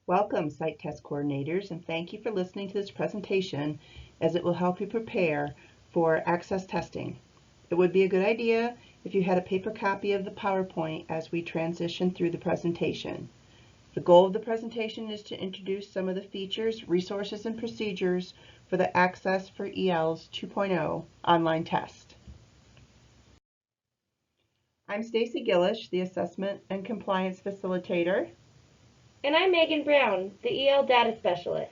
Welcome, Site Test Coordinators, and thank you for listening to this presentation as it will help you prepare for access testing. It would be a good idea if you had a paper copy of the PowerPoint as we transition through the presentation. The goal of the presentation is to introduce some of the features, resources, and procedures for the Access for ELs 2.0 online test. I'm Stacy Gillish, the Assessment and Compliance Facilitator. And I'm Megan Brown, the EL Data Specialist.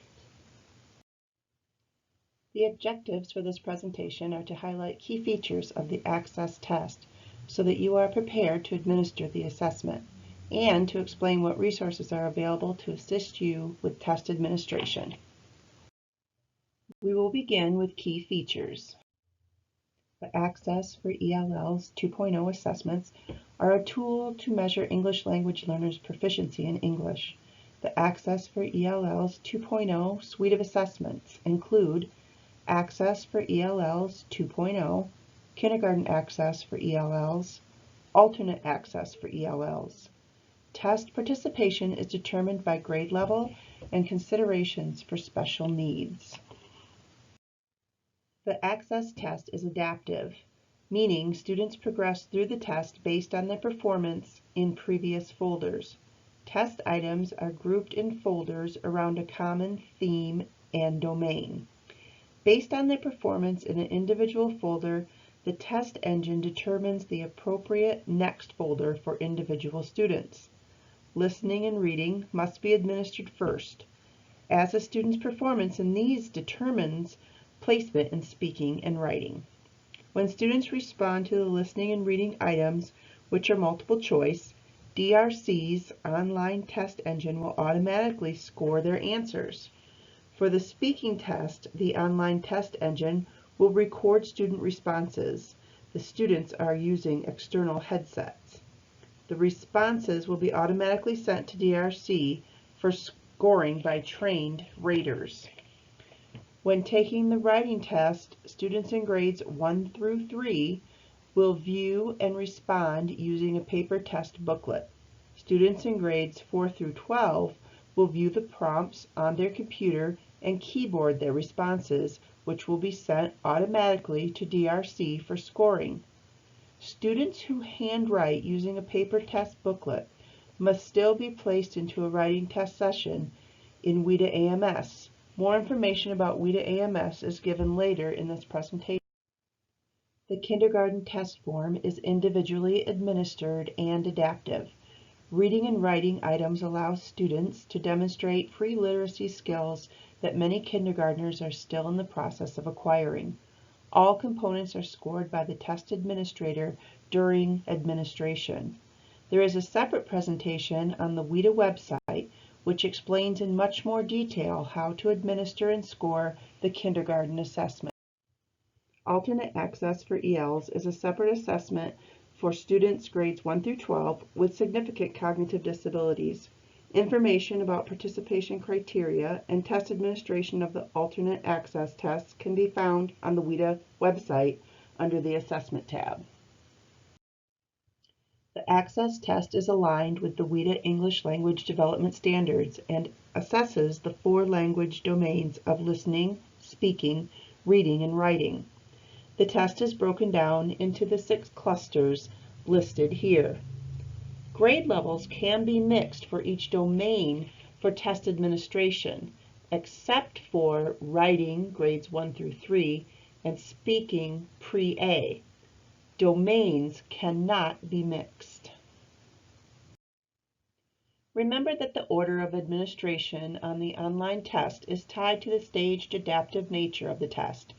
The objectives for this presentation are to highlight key features of the Access test so that you are prepared to administer the assessment, and to explain what resources are available to assist you with test administration. We will begin with key features. The Access for ELLs 2.0 assessments are a tool to measure English language learners' proficiency in English. The Access for ELLs 2.0 suite of assessments include Access for ELLs 2.0, Kindergarten Access for ELLs, Alternate Access for ELLs. Test participation is determined by grade level and considerations for special needs. The Access test is adaptive, meaning students progress through the test based on their performance in previous folders. Test items are grouped in folders around a common theme and domain. Based on their performance in an individual folder, the test engine determines the appropriate next folder for individual students. Listening and reading must be administered first, as a student's performance in these determines placement in speaking and writing. When students respond to the listening and reading items, which are multiple choice, DRC's online test engine will automatically score their answers. For the speaking test, the online test engine will record student responses. The students are using external headsets. The responses will be automatically sent to DRC for scoring by trained raters. When taking the writing test, students in grades 1 through 3 will view and respond using a paper test booklet. Students in grades 4 through 12 will view the prompts on their computer and keyboard their responses, which will be sent automatically to DRC for scoring. Students who handwrite using a paper test booklet must still be placed into a writing test session in WIDA AMS. More information about WIDA AMS is given later in this presentation. The kindergarten test form is individually administered and adaptive. Reading and writing items allow students to demonstrate pre-literacy skills that many kindergartners are still in the process of acquiring. All components are scored by the test administrator during administration. There is a separate presentation on the WIDA website which explains in much more detail how to administer and score the kindergarten assessment. Alternate Access for ELs is a separate assessment for students grades 1 through 12 with significant cognitive disabilities. Information about participation criteria and test administration of the alternate access tests can be found on the WIDA website under the Assessment tab. The Access test is aligned with the WIDA English Language Development Standards and assesses the 4 language domains of listening, speaking, reading, and writing. The test is broken down into the 6 clusters listed here. Grade levels can be mixed for each domain for test administration, except for writing grades 1 through 3 and speaking pre-A. Domains cannot be mixed. Remember that the order of administration on the online test is tied to the staged adaptive nature of the test.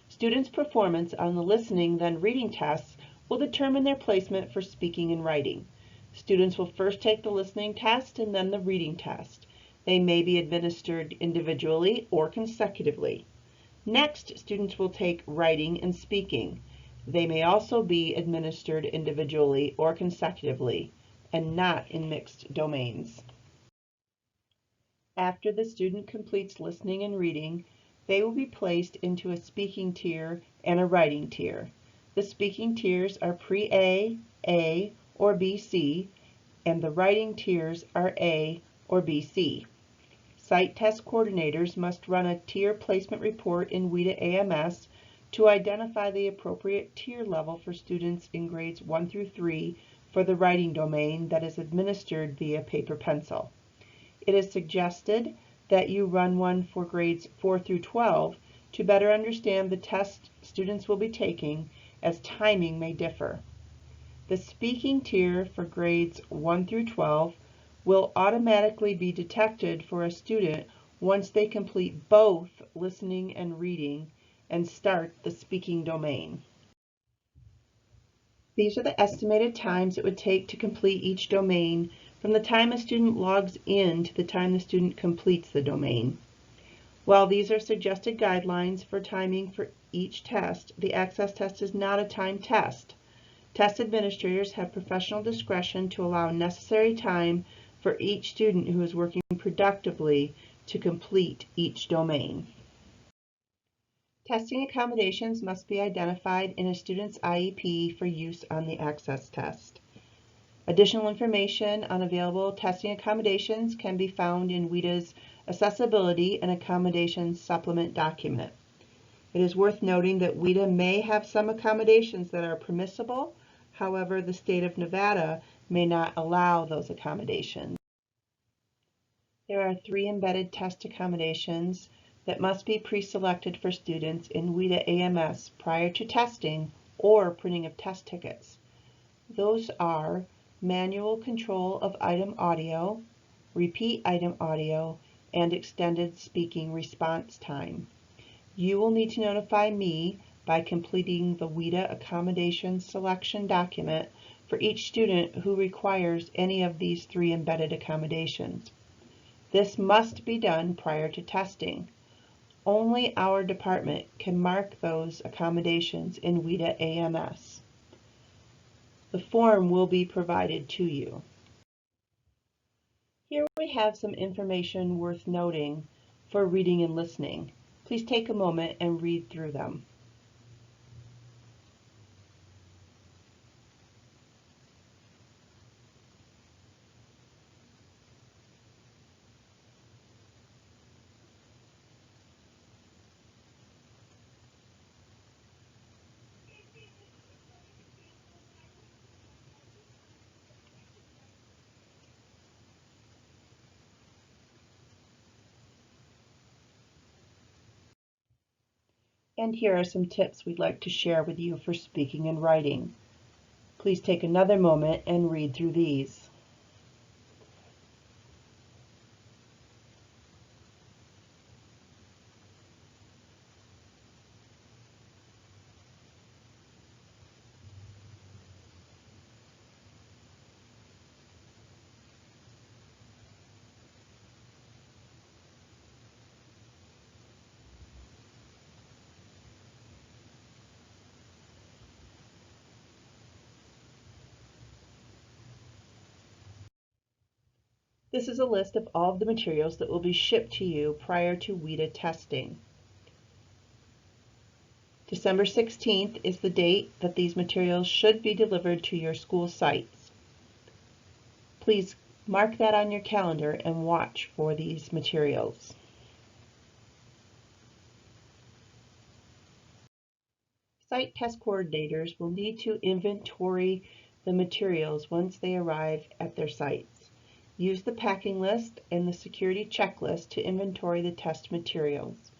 Students' performance on the listening then reading tests will determine their placement for speaking and writing. Students will first take the listening test and then the reading test. They may be administered individually or consecutively. Next, students will take writing and speaking. They may also be administered individually or consecutively, and not in mixed domains. After the student completes listening and reading, they will be placed into a speaking tier and a writing tier. The speaking tiers are pre-A, A, or BC, and the writing tiers are A or BC. Site test coordinators must run a tier placement report in WIDA AMS to identify the appropriate tier level for students in grades 1 through 3 for the writing domain that is administered via paper pencil. It is suggested that you run one for grades 4 through 12 to better understand the test students will be taking, as timing may differ. The speaking tier for grades 1 through 12 will automatically be detected for a student once they complete both listening and reading and start the speaking domain. These are the estimated times it would take to complete each domain from the time a student logs in to the time the student completes the domain. While these are suggested guidelines for timing for each test, the Access test is not a timed test. Test administrators have professional discretion to allow necessary time for each student who is working productively to complete each domain. Testing accommodations must be identified in a student's IEP for use on the Access test. Additional information on available testing accommodations can be found in WIDA's Accessibility and Accommodations Supplement document. It is worth noting that WIDA may have some accommodations that are permissible. However, the state of Nevada may not allow those accommodations. There are 3 embedded test accommodations that must be pre-selected for students in WIDA AMS prior to testing or printing of test tickets. Those are manual control of item audio, repeat item audio, and extended speaking response time. You will need to notify me by completing the WIDA accommodation selection document for each student who requires any of these 3 embedded accommodations. This must be done prior to testing. Only our department can mark those accommodations in WIDA AMS. The form will be provided to you. Here we have some information worth noting for reading and listening. Please take a moment and read through them. And here are some tips we'd like to share with you for speaking and writing. Please take another moment and read through these. This is a list of all of the materials that will be shipped to you prior to WIDA testing. December 16th is the date that these materials should be delivered to your school sites. Please mark that on your calendar and watch for these materials. Site test coordinators will need to inventory the materials once they arrive at their sites. Use the packing list and the security checklist to inventory the test materials.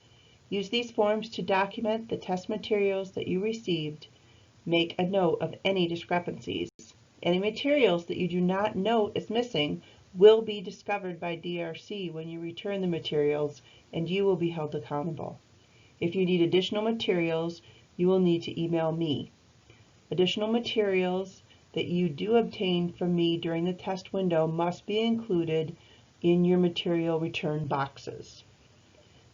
Use these forms to document the test materials that you received. Make a note of any discrepancies. Any materials that you do not note as missing will be discovered by DRC when you return the materials, and you will be held accountable. If you need additional materials, you will need to email me. Additional materials that you do obtain from me during the test window must be included in your material return boxes.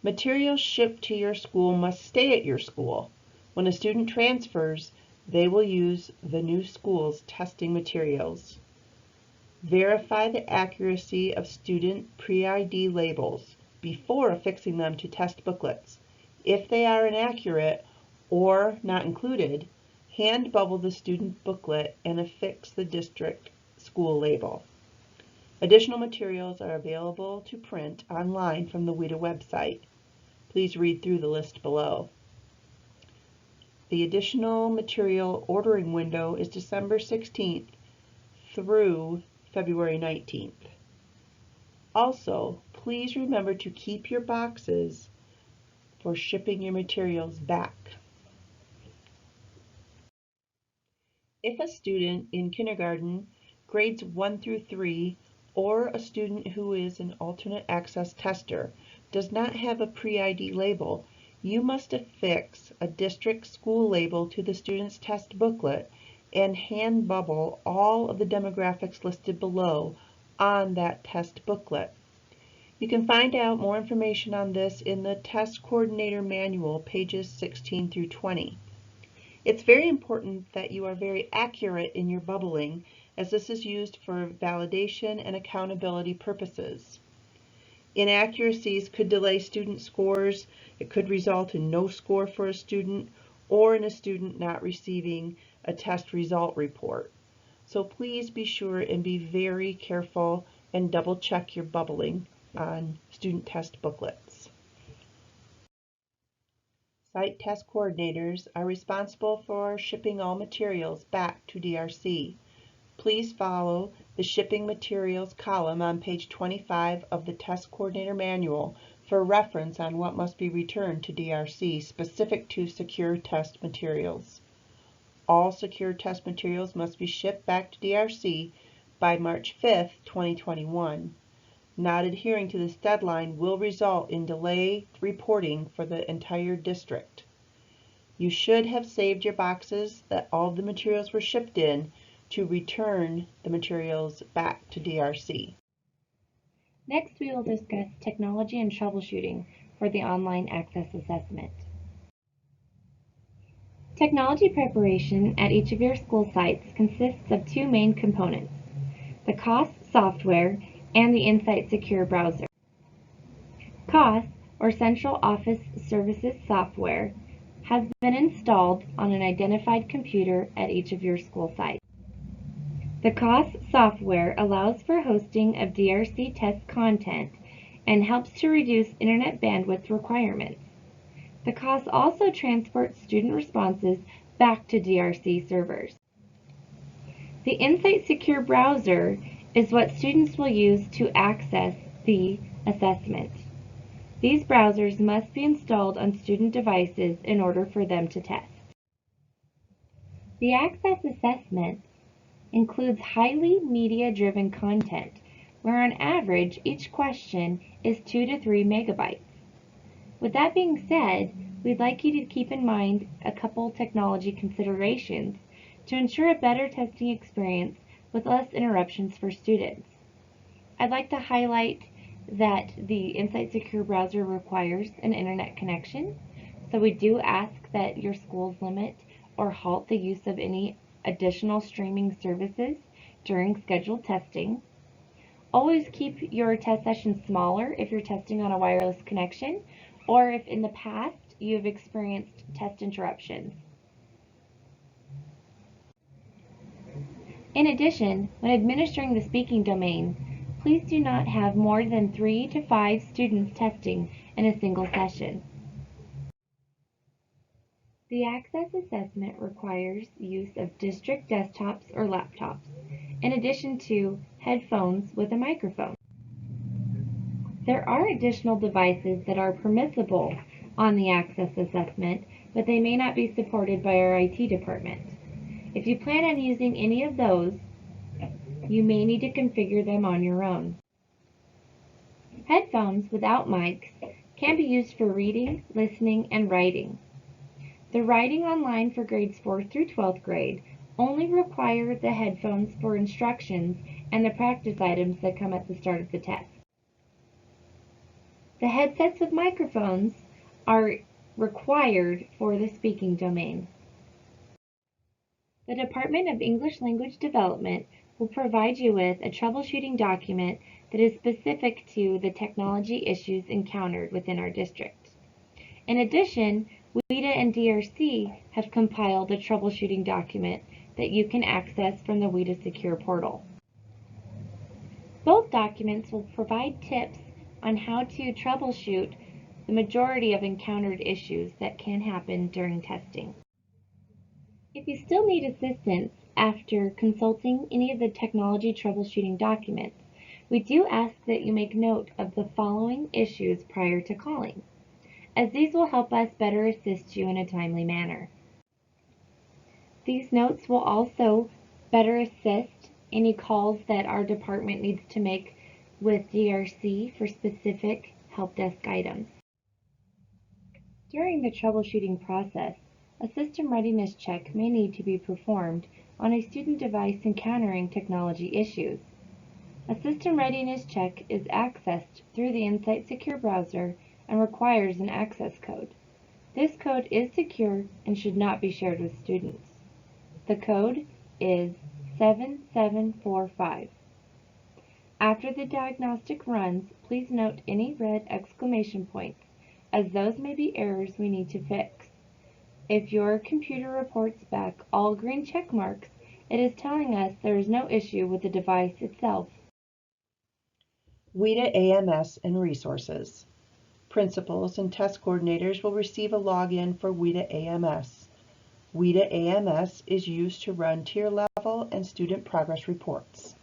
Materials shipped to your school must stay at your school. When a student transfers, they will use the new school's testing materials. Verify the accuracy of student pre-ID labels before affixing them to test booklets. If they are inaccurate or not included, hand bubble the student booklet and affix the district school label. Additional materials are available to print online from the WIDA website. Please read through the list below. The additional material ordering window is December 16th through February 19th. Also, please remember to keep your boxes for shipping your materials back. If a student in kindergarten, grades 1 through 3, or a student who is an alternate access tester does not have a pre-ID label, you must affix a district school label to the student's test booklet and hand bubble all of the demographics listed below on that test booklet. You can find out more information on this in the Test Coordinator Manual, pages 16 through 20. It's very important that you are very accurate in your bubbling, as this is used for validation and accountability purposes. Inaccuracies could delay student scores. It could result in no score for a student or in a student not receiving a test result report. So please be sure and be very careful and double check your bubbling on student test booklets. Site test coordinators are responsible for shipping all materials back to DRC. Please follow the shipping materials column on page 25 of the Test Coordinator Manual for reference on what must be returned to DRC specific to secure test materials. All secure test materials must be shipped back to DRC by March 5th, 2021. Not adhering to this deadline will result in delayed reporting for the entire district. You should have saved your boxes that all the materials were shipped in to return the materials back to DRC. Next, we will discuss technology and troubleshooting for the online access assessment. Technology preparation at each of your school sites consists of two main components: the COS software and the Insight Secure browser. COS, or Central Office Services software, has been installed on an identified computer at each of your school sites. The COS software allows for hosting of DRC test content and helps to reduce internet bandwidth requirements. The COS also transports student responses back to DRC servers. The Insight Secure browser is what students will use to access the assessment. These browsers must be installed on student devices in order for them to test. The Access Assessment includes highly media-driven content, where on average each question is 2 to 3 megabytes. With that being said, we'd like you to keep in mind a couple technology considerations to ensure a better testing experience with less interruptions for students. I'd like to highlight that the Insight Secure browser requires an internet connection, so we do ask that your schools limit or halt the use of any additional streaming services during scheduled testing. Always keep your test sessions smaller if you're testing on a wireless connection or if in the past you've experienced test interruptions. In addition, when administering the speaking domain, please do not have more than 3 to 5 students testing in a single session. The Access Assessment requires use of district desktops or laptops, in addition to headphones with a microphone. There are additional devices that are permissible on the Access Assessment, but they may not be supported by our IT department. If you plan on using any of those, you may need to configure them on your own. Headphones without mics can be used for reading, listening, and writing. The writing online for grades 4th through 12th grade only require the headphones for instructions and the practice items that come at the start of the test. The headsets with microphones are required for the speaking domain. The Department of English Language Development will provide you with a troubleshooting document that is specific to the technology issues encountered within our district. In addition, WIDA and DRC have compiled a troubleshooting document that you can access from the WIDA Secure portal. Both documents will provide tips on how to troubleshoot the majority of encountered issues that can happen during testing. If you still need assistance after consulting any of the technology troubleshooting documents, we do ask that you make note of the following issues prior to calling, as these will help us better assist you in a timely manner. These notes will also better assist any calls that our department needs to make with DRC for specific help desk items. During the troubleshooting process, a system readiness check may need to be performed on a student device encountering technology issues. A system readiness check is accessed through the Insight Secure browser and requires an access code. This code is secure and should not be shared with students. The code is 7745. After the diagnostic runs, please note any red exclamation points, as those may be errors we need to fix. If your computer reports back all green check marks, it is telling us there is no issue with the device itself. WIDA AMS and resources. Principals and test coordinators will receive a login for WIDA AMS. WIDA AMS is used to run tier level and student progress reports.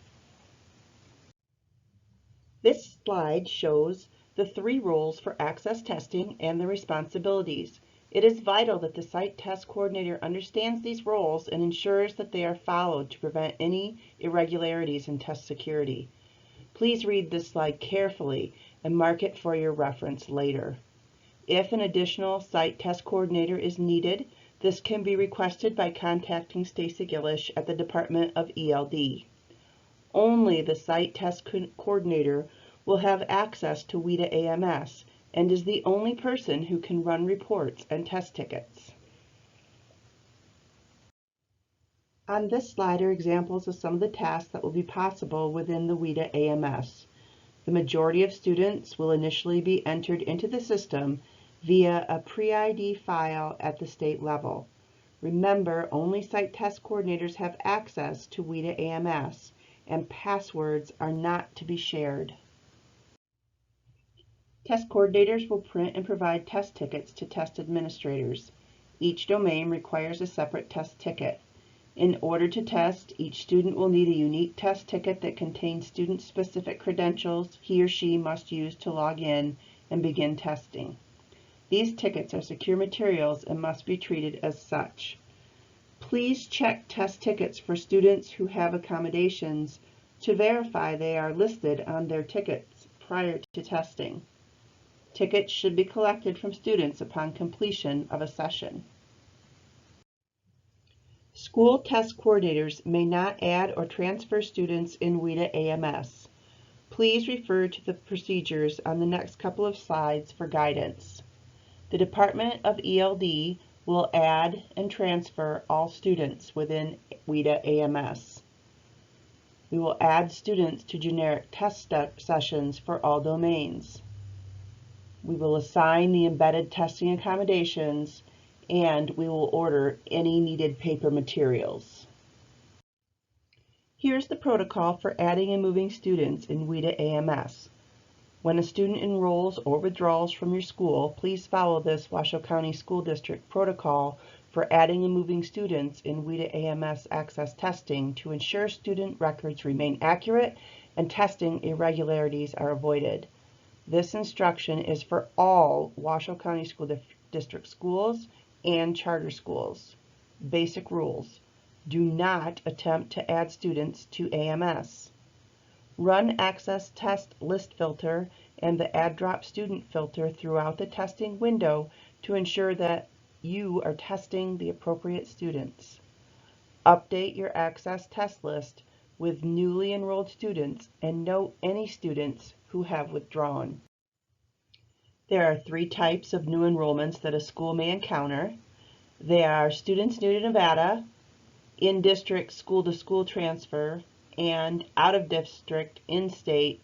This slide shows the 3 roles for access testing and the responsibilities. It is vital that the site test coordinator understands these roles and ensures that they are followed to prevent any irregularities in test security. Please read this slide carefully and mark it for your reference later. If an additional site test coordinator is needed, this can be requested by contacting Stacy Gillish at the Department of ELD. Only the site test coordinator will have access to WIDA AMS and is the only person who can run reports and test tickets. On this slide are examples of some of the tasks that will be possible within the WIDA AMS. The majority of students will initially be entered into the system via a pre-ID file at the state level. Remember, only site test coordinators have access to WIDA AMS, and passwords are not to be shared. Test coordinators will print and provide test tickets to test administrators. Each domain requires a separate test ticket. In order to test, each student will need a unique test ticket that contains student-specific credentials he or she must use to log in and begin testing. These tickets are secure materials and must be treated as such. Please check test tickets for students who have accommodations to verify they are listed on their tickets prior to testing. Tickets should be collected from students upon completion of a session. School test coordinators may not add or transfer students in WIDA AMS. Please refer to the procedures on the next couple of slides for guidance. The Department of ELD will add and transfer all students within WIDA AMS. We will add students to generic test sessions for all domains. We will assign the embedded testing accommodations, and we will order any needed paper materials. Here's the protocol for adding and moving students in WIDA AMS. When a student enrolls or withdraws from your school, please follow this Washoe County School District protocol for adding and moving students in WIDA AMS access testing to ensure student records remain accurate and testing irregularities are avoided. This instruction is for all Washoe County School District schools and charter schools. Basic rules. Do not attempt to add students to AMS. Run access test list filter and the add drop student filter throughout the testing window to ensure that you are testing the appropriate students. Update your access test list with newly enrolled students and note any students who have withdrawn. There are 3 types of new enrollments that a school may encounter. They are students new to Nevada, in-district school-to-school transfer, and out-of-district, in-state,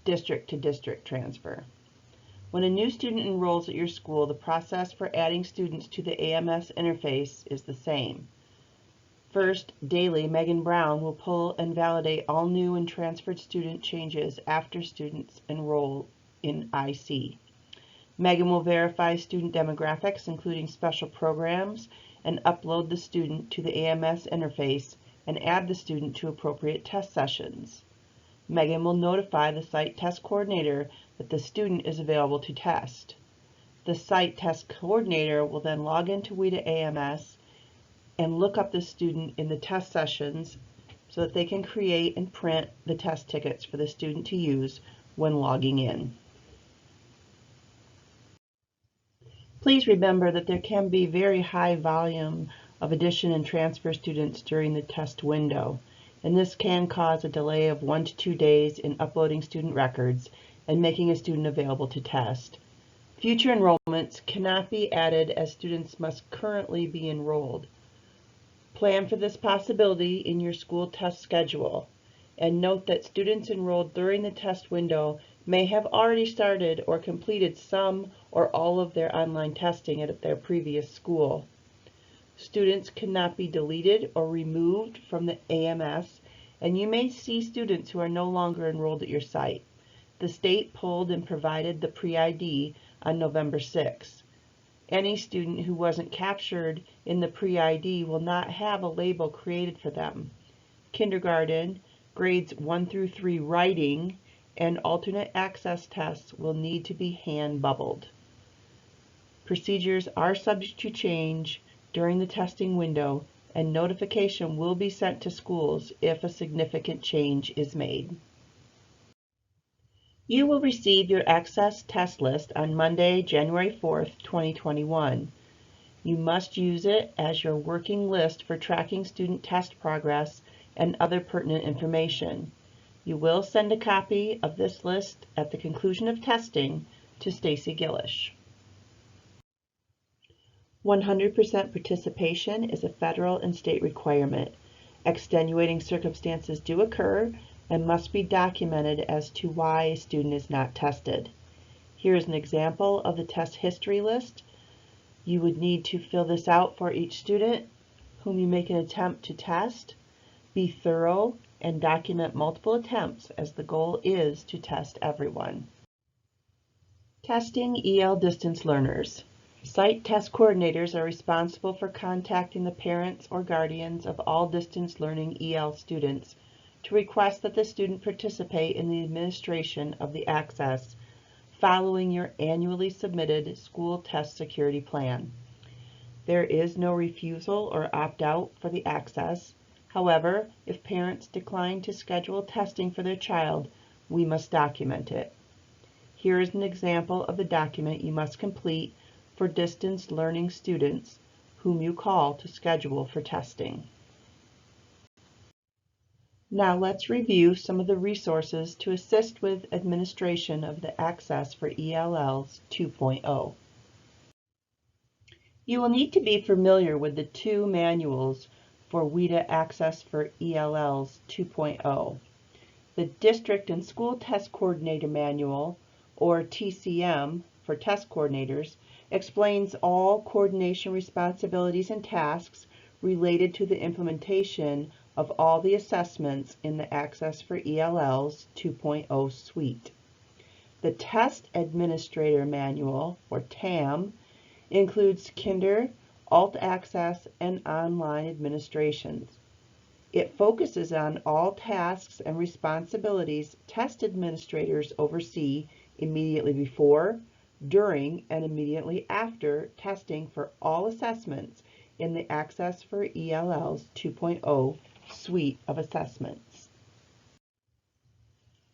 district-to-district transfer. When a new student enrolls at your school, the process for adding students to the AMS interface is the same. First, daily, Megan Brown will pull and validate all new and transferred student changes after students enroll in IC. Megan will verify student demographics, including special programs, and upload the student to the AMS interface and add the student to appropriate test sessions. Megan will notify the site test coordinator that the student is available to test. The site test coordinator will then log into WIDA AMS and look up the student in the test sessions so that they can create and print the test tickets for the student to use when logging in. Please remember that there can be very high volume of addition and transfer students during the test window, and this can cause a delay of 1 to 2 days in uploading student records and making a student available to test. Future enrollments cannot be added as students must currently be enrolled. Plan for this possibility in your school test schedule, and note that students enrolled during the test window may have already started or completed some or all of their online testing at their previous school. Students cannot be deleted or removed from the AMS, and you may see students who are no longer enrolled at your site. The state pulled and provided the pre-ID on November 6. Any student who wasn't captured in the pre-ID will not have a label created for them. Kindergarten, grades 1 through 3 writing, and alternate access tests will need to be hand bubbled. Procedures are subject to change during the testing window, and notification will be sent to schools if a significant change is made. You will receive your Access test list on Monday, January 4th, 2021. You must use it as your working list for tracking student test progress and other pertinent information. You will send a copy of this list at the conclusion of testing to Stacy Gillish. 100% participation is a federal and state requirement. Extenuating circumstances do occur and must be documented as to why a student is not tested. Here is an example of the test history list. You would need to fill this out for each student whom you make an attempt to test. Be thorough and document multiple attempts, as the goal is to test everyone. Testing EL distance learners. Site test coordinators are responsible for contacting the parents or guardians of all distance learning EL students to request that the student participate in the administration of the access following your annually submitted school test security plan. There is no refusal or opt-out for the access. However, if parents decline to schedule testing for their child, we must document it. Here is an example of the document you must complete for distance learning students whom you call to schedule for testing. Now let's review some of the resources to assist with administration of the Access for ELLs 2.0. You will need to be familiar with the two manuals for WIDA Access for ELLs 2.0. The District and School Test Coordinator Manual, or TCM for test coordinators, explains all coordination responsibilities and tasks related to the implementation of all the assessments in the Access for ELLs 2.0 suite. The Test Administrator Manual, or TAM, includes Kinder, Alt Access, and online administrations. It focuses on all tasks and responsibilities test administrators oversee immediately before, during, and immediately after testing for all assessments in the Access for ELLs 2.0 suite of assessments.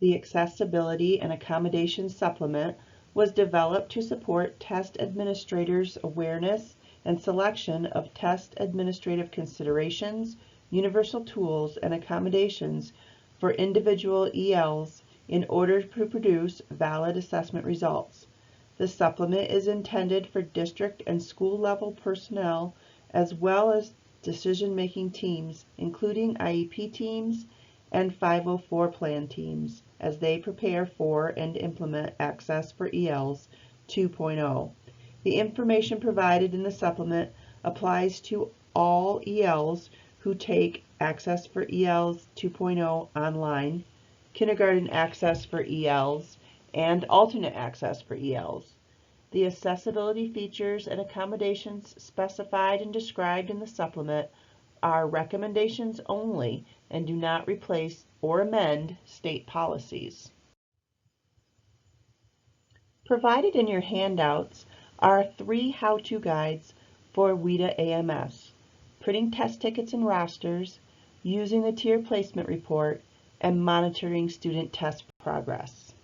The Accessibility and Accommodation Supplement was developed to support test administrators' awareness and selection of test administrative considerations, universal tools, and accommodations for individual ELs in order to produce valid assessment results. The supplement is intended for district and school level personnel as well as decision-making teams, including IEP teams and 504 plan teams, as they prepare for and implement Access for ELs 2.0. The information provided in the supplement applies to all ELs who take Access for ELs 2.0 online, Kindergarten Access for ELs, and Alternate Access for ELs. The accessibility features and accommodations specified and described in the supplement are recommendations only and do not replace or amend state policies. Provided in your handouts are 3 how-to guides for WIDA AMS, printing test tickets and rosters, using the tier placement report, and monitoring student test progress.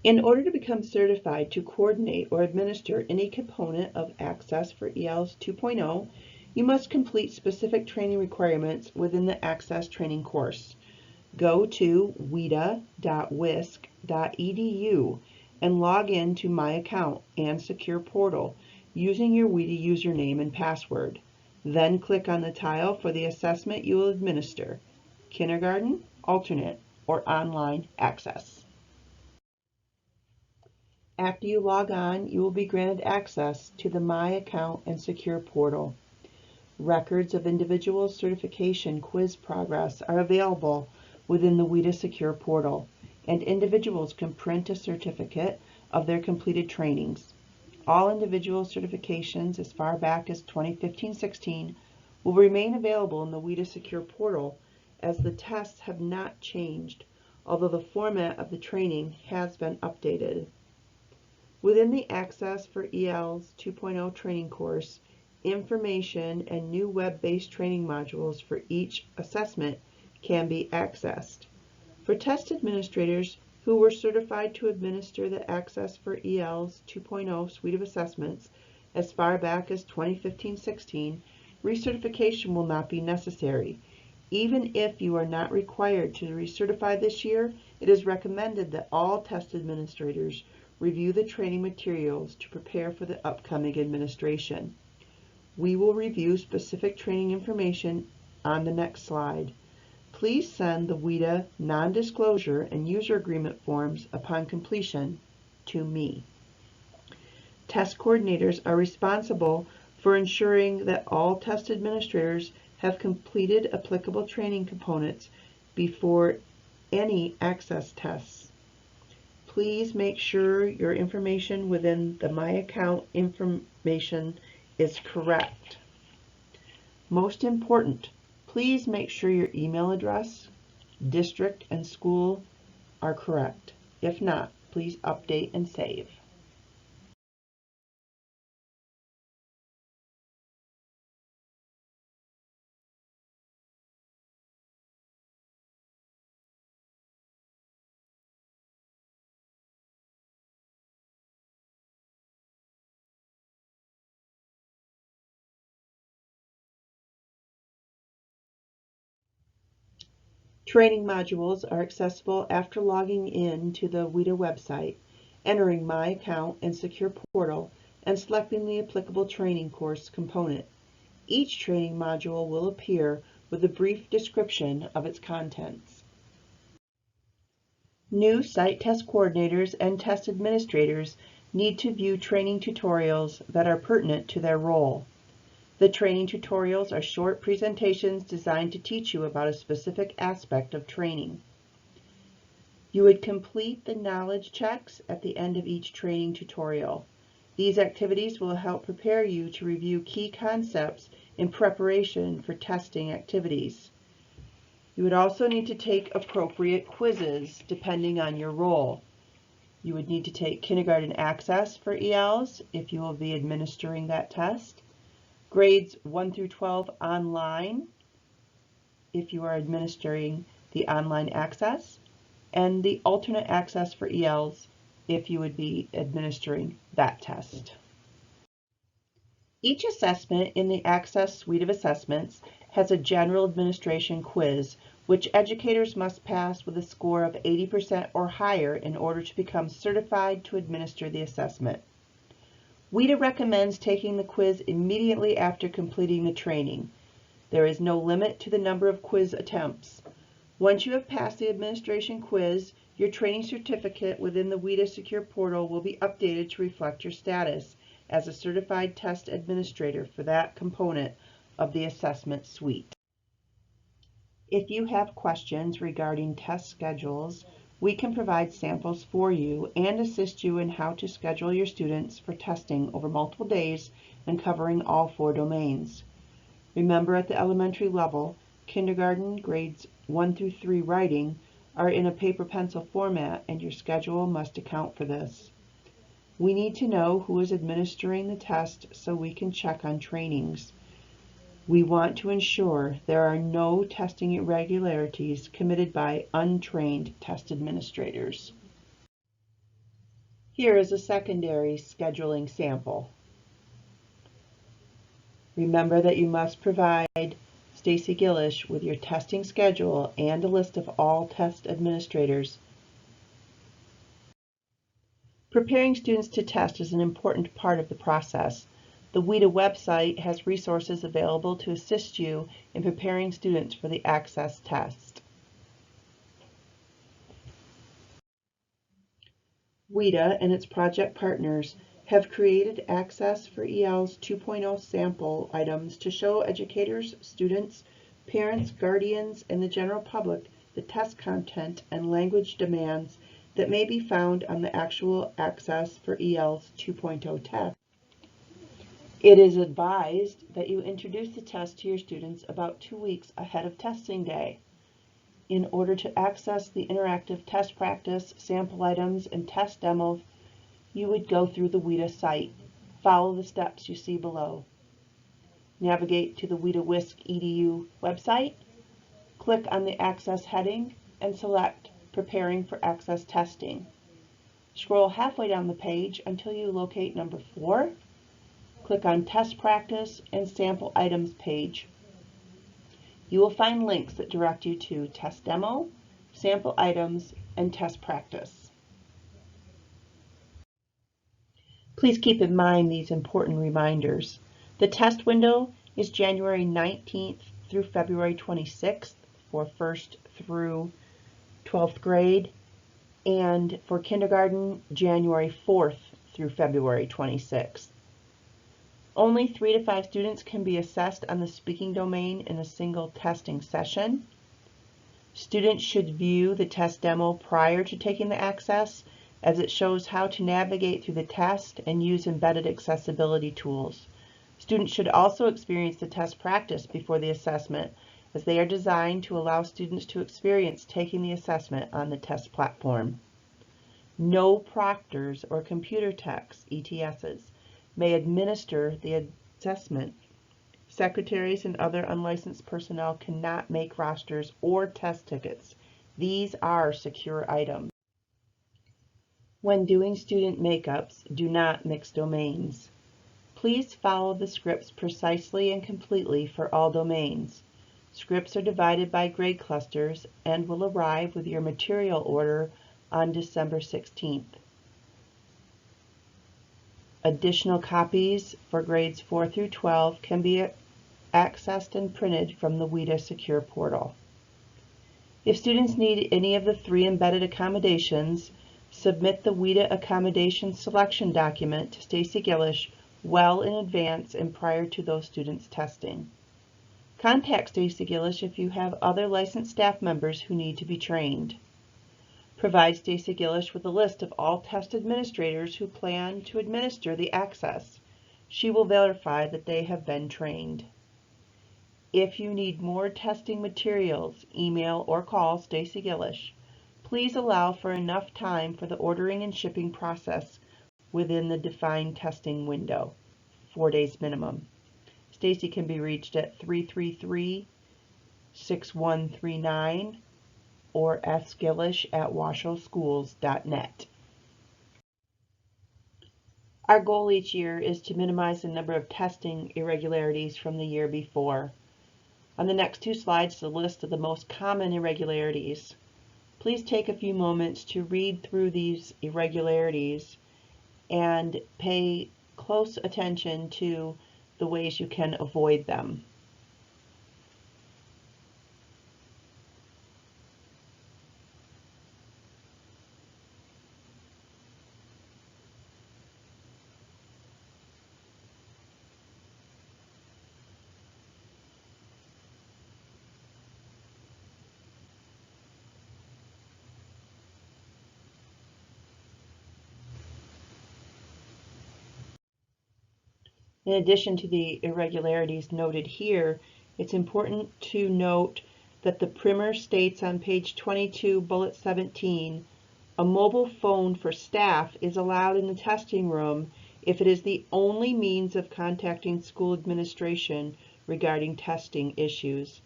In order to become certified to coordinate or administer any component of Access for ELs 2.0, you must complete specific training requirements within the Access training course. Go to wida.wisc.edu and log in to My Account and Secure Portal using your WIDA username and password. Then click on the tile for the assessment you will administer: Kindergarten, Alternate, or Online Access. After you log on, you will be granted access to the My Account and Secure Portal. Records of individual certification quiz progress are available within the WIDA Secure Portal, and individuals can print a certificate of their completed trainings. All individual certifications as far back as 2015-16 will remain available in the WIDA Secure Portal, as the tests have not changed, although the format of the training has been updated. Within the Access for ELs 2.0 training course, information and new web-based training modules for each assessment can be accessed. For test administrators who were certified to administer the Access for ELs 2.0 suite of assessments as far back as 2015-16, recertification will not be necessary. Even if you are not required to recertify this year, it is recommended that all test administrators review the training materials to prepare for the upcoming administration. We will review specific training information on the next slide. Please send the WIDA non-disclosure and user agreement forms upon completion to me. Test coordinators are responsible for ensuring that all test administrators have completed applicable training components before any access tests. Please make sure your information within the My Account information is correct. Most important, please make sure your email address, district, and school are correct. If not, please update and save. Training modules are accessible after logging in to the WIDA website, entering My Account and Secure Portal, and selecting the applicable training course component. Each training module will appear with a brief description of its contents. New site test coordinators and test administrators need to view training tutorials that are pertinent to their role. The training tutorials are short presentations designed to teach you about a specific aspect of training. You would complete the knowledge checks at the end of each training tutorial. These activities will help prepare you to review key concepts in preparation for testing activities. You would also need to take appropriate quizzes depending on your role. You would need to take Kindergarten Access for ELs if you will be administering that test, Grades 1 through 12 online if you are administering the online access, and the alternate access for ELs if you would be administering that test. Each assessment in the Access suite of assessments has a general administration quiz, which educators must pass with a score of 80% or higher in order to become certified to administer the assessment. WIDA recommends taking the quiz immediately after completing the training. There is no limit to the number of quiz attempts. Once you have passed the administration quiz, your training certificate within the WIDA Secure Portal will be updated to reflect your status as a certified test administrator for that component of the assessment suite. If you have questions regarding test schedules, we can provide samples for you and assist you in how to schedule your students for testing over multiple days and covering all 4 domains. Remember, at the elementary level, kindergarten grades 1 through 3 writing are in a paper pencil format, and your schedule must account for this. We need to know who is administering the test so we can check on trainings. We want to ensure there are no testing irregularities committed by untrained test administrators. Here is a secondary scheduling sample. Remember that you must provide Stacy Gillish with your testing schedule and a list of all test administrators. Preparing students to test is an important part of the process. The WIDA website has resources available to assist you in preparing students for the Access test. WIDA and its project partners have created Access for EL's 2.0 sample items to show educators, students, parents, guardians, and the general public the test content and language demands that may be found on the actual Access for EL's 2.0 test. It is advised that you introduce the test to your students about 2 weeks ahead of testing day. In order to access the interactive test practice, sample items, and test demos, you would go through the WIDA site. Follow the steps you see below. Navigate to the WIDA-WISC.edu website, click on the Access heading, and select Preparing for Access Testing. Scroll halfway down the page until you locate number 4. Click on Test Practice and Sample Items page. You will find links that direct you to Test Demo, Sample Items, and Test Practice. Please keep in mind these important reminders. The test window is January 19th through February 26th for 1st through 12th grade, and for kindergarten, January 4th through February 26th. Only 3 to 5 students can be assessed on the speaking domain in a single testing session. Students should view the test demo prior to taking the Access, as it shows how to navigate through the test and use embedded accessibility tools. Students should also experience the test practice before the assessment, as they are designed to allow students to experience taking the assessment on the test platform. No proctors or computer techs, ETSs, may administer the assessment. Secretaries and other unlicensed personnel cannot make rosters or test tickets. These are secure items. When doing student makeups, do not mix domains. Please follow the scripts precisely and completely for all domains. Scripts are divided by grade clusters and will arrive with your material order on December 16th. Additional copies for grades 4 through 12 can be accessed and printed from the WIDA Secure portal. If students need any of the 3 embedded accommodations, submit the WIDA accommodation selection document to Stacy Gillish well in advance and prior to those students testing. Contact Stacy Gillish if you have other licensed staff members who need to be trained. Provide Stacy Gillish with a list of all test administrators who plan to administer the Access. She will verify that they have been trained. If you need more testing materials, email or call Stacy Gillish. Please allow for enough time for the ordering and shipping process within the defined testing window, 4 days minimum. Stacy can be reached at 333-6139 or sgillish@washowschools.net. Our goal each year is to minimize the number of testing irregularities from the year before. On the next 2 slides is a list of the most common irregularities. Please take a few moments to read through these irregularities and pay close attention to the ways you can avoid them. In addition to the irregularities noted here, it's important to note that the primer states on page 22, bullet 17, a mobile phone for staff is allowed in the testing room if it is the only means of contacting school administration regarding testing issues.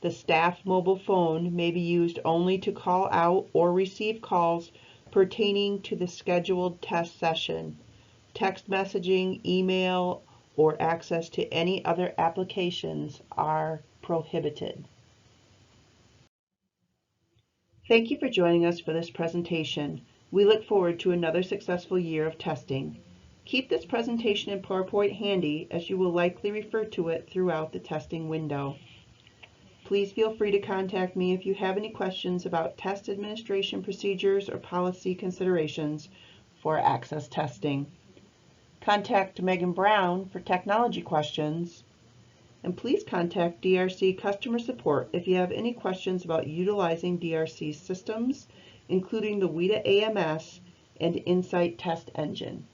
The staff mobile phone may be used only to call out or receive calls pertaining to the scheduled test session. Text messaging, email, or access to any other applications are prohibited. Thank you for joining us for this presentation. We look forward to another successful year of testing. Keep this presentation in PowerPoint handy, as you will likely refer to it throughout the testing window. Please feel free to contact me if you have any questions about test administration procedures or policy considerations for access testing. Contact Megan Brown for technology questions, and please contact DRC Customer Support if you have any questions about utilizing DRC systems, including the WITA AMS and Insight Test Engine.